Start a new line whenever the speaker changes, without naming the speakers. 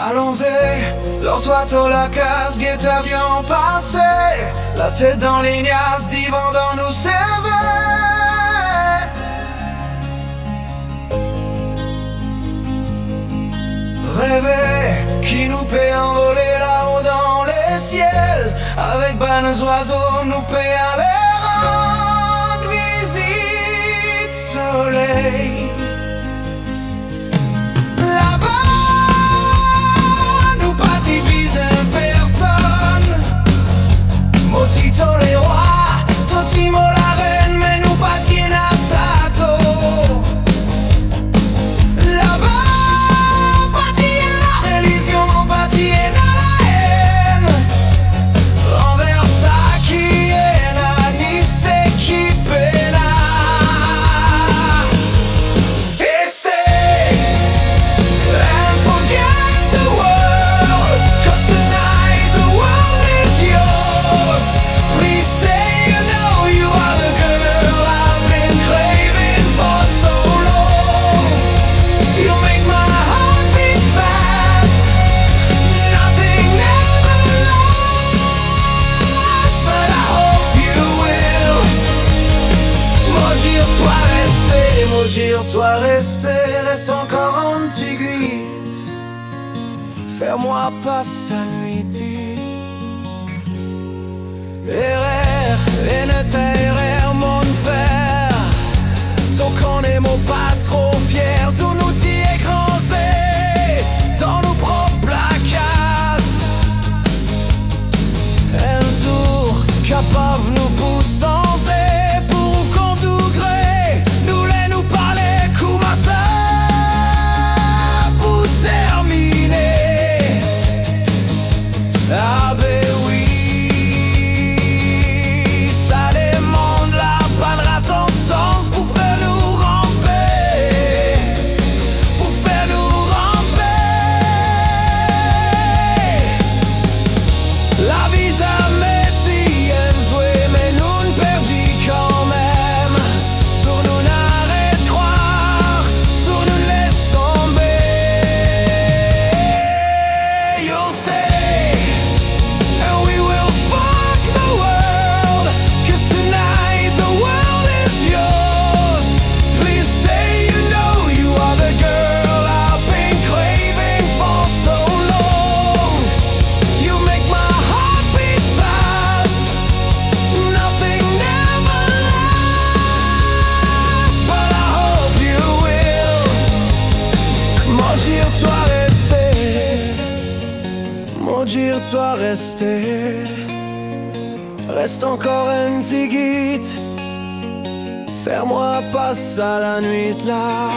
Allons-y, l'ortoiture, la casse, guet-avion passé, la tête dans les niasses, divan dans nos cerveaux. Rêver, qui nous paie envoler là-haut dans les ciels, avec bannes oiseaux, nous paie aller rendre visite soleil. Tito les rois, Totimo la reine, mais nous pas tiennent à Sato. Là-bas, pas tiennent la religion, pas tiennent à la haine. Envers ça qui est là, ni c'est qui peine. Este, and forget the world, 'cause tonight the world is yours. Please stay, you know you are the girl I've been craving for so long. You make my heart beat fast. Nothing ever lasts, but I hope you will. Maudire-toi rester, maudire-toi rester, reste encore antiguite. Faire-moi pas sa nuit. Erer, eneter, mon frère. Tant qu'on est mon pas trop fier, sous nous t'y écrasés dans nos propres placages. Un jour, capable nous pousser pour qu'on degré, nous les nous parler, comment ça pour terminer. Ah ben oui. Maudire-toi rester, reste encore un petit guide. Faire-moi passer la nuit là.